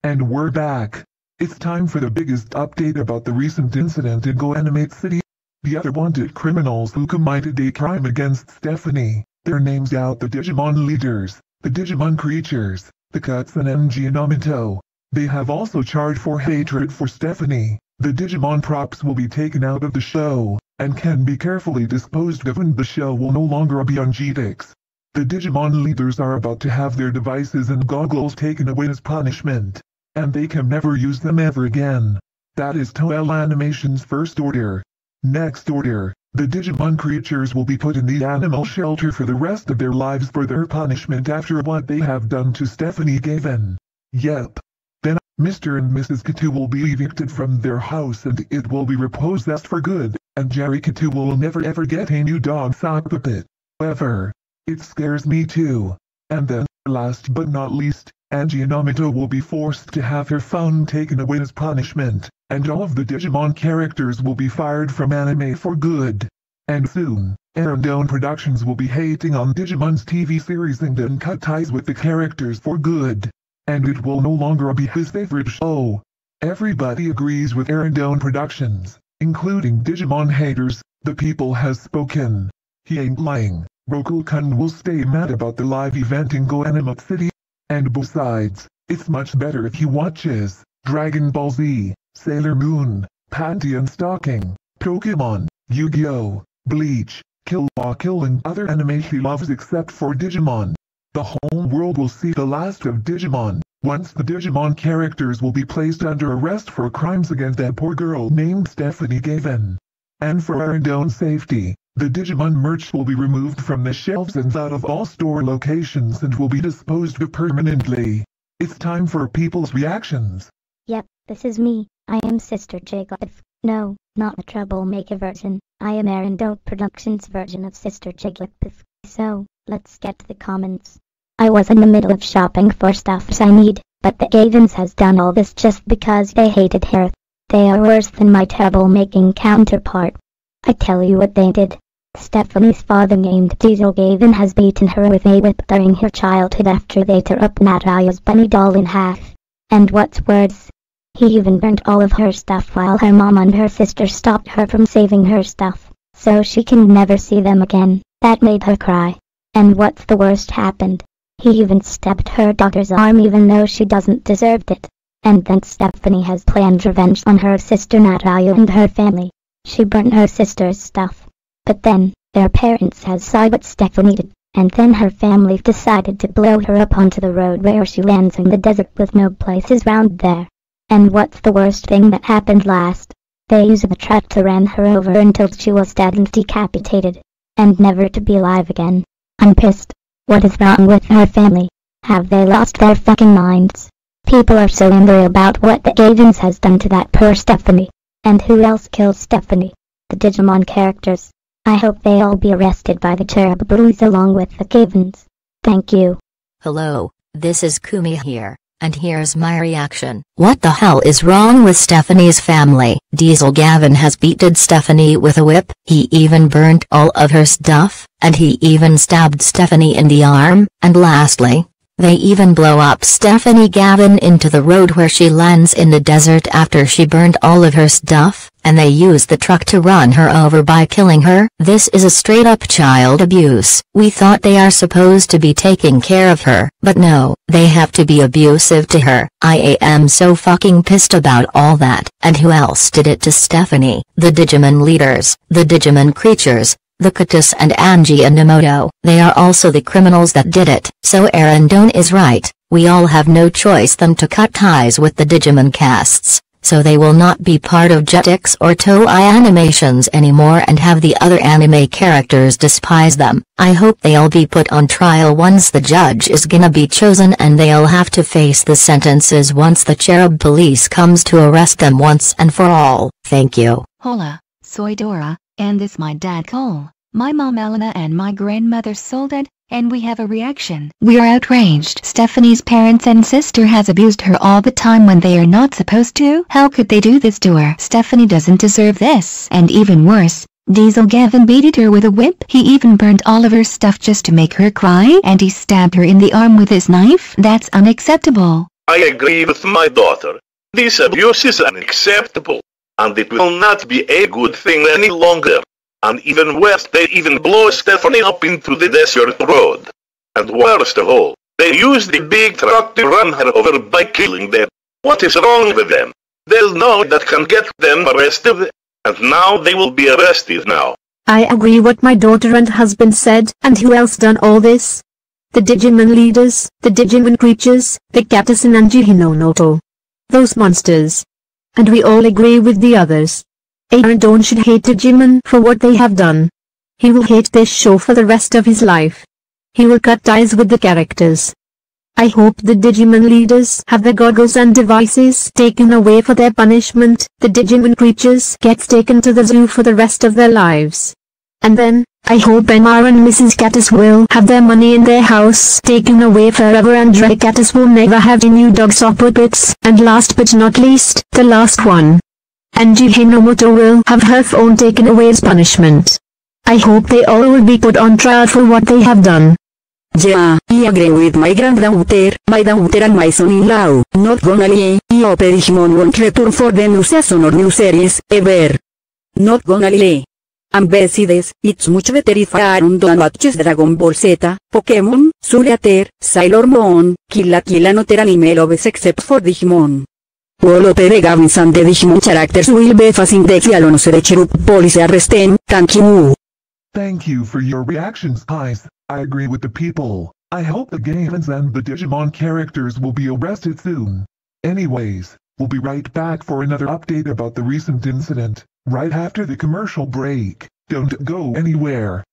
And we're back. It's time for the biggest update about the recent incident in GoCity. The other wanted criminals who committed a crime against Stephanie. Their names out: the Digimon leaders, the Digimon creatures, the GNN and GNN. They have also charged for hatred for Stephanie. The Digimon props will be taken out of the show, and can be carefully disposed of when the show will no longer be on Jetix. The Digimon leaders are about to have their devices and goggles taken away as punishment, and they can never use them ever again. That is Toei Animation's first order. Next order, the Digimon creatures will be put in the animal shelter for the rest of their lives for their punishment after what they have done to Stephanie Gavin. Yep. Then, Mr. and Mrs. Katu will be evicted from their house and it will be repossessed for good, and Jerry Katu will never ever get a new dog sock puppet. Ever. It scares me too. And then, last but not least, Angie Yamamoto will be forced to have her phone taken away as punishment, and all of the Digimon characters will be fired from anime for good. And soon, Arendelle Productions will be hating on Digimon's TV series and then cut ties with the characters for good. And it will no longer be his favorite show. Everybody agrees with Arendelle Productions, including Digimon haters. The people has spoken. He ain't lying. Roku-kun will stay mad about the live event in GoCity. And besides, it's much better if he watches Dragon Ball Z, Sailor Moon, Panty and Stocking, Pokemon, Yu-Gi-Oh!, Bleach, Kill la Kill and other anime he loves except for Digimon. The whole world will see the last of Digimon, once the Digimon characters will be placed under arrest for crimes against that poor girl named Stephanie Gavin. And for Arendelle's safety, the Digimon merch will be removed from the shelves and out of all store locations and will be disposed of permanently. It's time for people's reactions. Yep, this is me. I am Sister Jigglypuff. No, not the troublemaker version. I am Arendelle Productions' version of Sister Jigglypuff. So, let's get to the comments. I was in the middle of shopping for stuff I need, but the Gavins has done all this just because they hated her. They are worse than my troublemaking counterpart. I tell you what they did. Stephanie's father named Diesel Gavin has beaten her with a whip during her childhood after they tore up Natalia's bunny doll in half. And what's worse, he even burnt all of her stuff while her mom and her sister stopped her from saving her stuff, so she can never see them again. That made her cry. And what's the worst happened? He even stabbed her daughter's arm even though she doesn't deserve it. And then Stephanie has planned revenge on her sister Natalia and her family. She burnt her sister's stuff. But then, their parents has saw what Stephanie did, and then her family decided to blow her up onto the road where she lands in the desert with no places round there. And what's the worst thing that happened last? They used the truck to ran her over until she was dead and decapitated, and never to be alive again. I'm pissed. What is wrong with her family? Have they lost their fucking minds? People are so angry about what the Gavins has done to that poor Stephanie. And who else killed Stephanie? The Digimon characters. I hope they all be arrested by the Cherub Blues along with the Gavins. Thank you. Hello, this is Kumi here, and here's my reaction. What the hell is wrong with Stephanie's family? Diesel Gavin has beaten Stephanie with a whip, he even burnt all of her stuff, and he even stabbed Stephanie in the arm, and lastly, they even blow up Stephanie Gavin into the road where she lands in the desert after she burned all of her stuff, and they use the truck to run her over by killing her. This is a straight up child abuse. We thought they are supposed to be taking care of her, but no, they have to be abusive to her. I am so fucking pissed about all that. And who else did it to Stephanie? The Digimon leaders, the Digimon creatures, the Katus and Angie Yamamoto. They are also the criminals that did it. So Arendelle is right, we all have no choice than to cut ties with the Digimon casts, so they will not be part of Jetix or Toei Animations anymore and have the other anime characters despise them. I hope they'll be put on trial once the judge is gonna be chosen and they'll have to face the sentences once the Cherub Police comes to arrest them once and for all. Thank you. Hola, soy Dora, and this my dad Cole. My mom Elena and my grandmother Soledad, and we have a reaction. We are outraged. Stephanie's parents and sister has abused her all the time when they are not supposed to. How could they do this to her? Stephanie doesn't deserve this. And even worse, Diesel Gavin beated her with a whip. He even burned all of her stuff just to make her cry, and he stabbed her in the arm with his knife. That's unacceptable. I agree with my daughter. This abuse is unacceptable, and it will not be a good thing any longer. And even worse, they even blow Stephanie up into the desert road. And worst of all, they use the big truck to run her over by killing them. What is wrong with them? They'll know that can get them arrested, and now they will be arrested now. I agree what my daughter and husband said, and who else done all this? The Digimon leaders, the Digimon creatures, the Katasan and Jihinonoto. Those monsters. And we all agree with the others. Arendon should hate Digimon for what they have done. He will hate this show for the rest of his life. He will cut ties with the characters. I hope the Digimon leaders have their goggles and devices taken away for their punishment. The Digimon creatures gets taken to the zoo for the rest of their lives. And then, I hope Emma and Mrs. Catus will have their money in their house taken away forever, and Ray Catus will never have any new dogs or puppets. And last but not least, the last one. Angie Hinomoto will have her phone taken away as punishment. I hope they all will be put on trial for what they have done. Yeah, I agree with my granddaughter, and my son-in-law. Not gonna lie, I hope Digimon won't return for the new season or new series, ever. Not gonna lie. And besides, it's much better if Arendon watches Dragon Ball Z, Pokémon, Sulliater, Sailor Moon, Kill not anime loves except for Digimon. All of the Gavin and the Digimon characters will be facing the Fialonoserecherup police arresting. Thank you. Thank you for your reactions, guys. I agree with the people. I hope the Gavins and the Digimon characters will be arrested soon. Anyways, we'll be right back for another update about the recent incident, right after the commercial break. Don't go anywhere.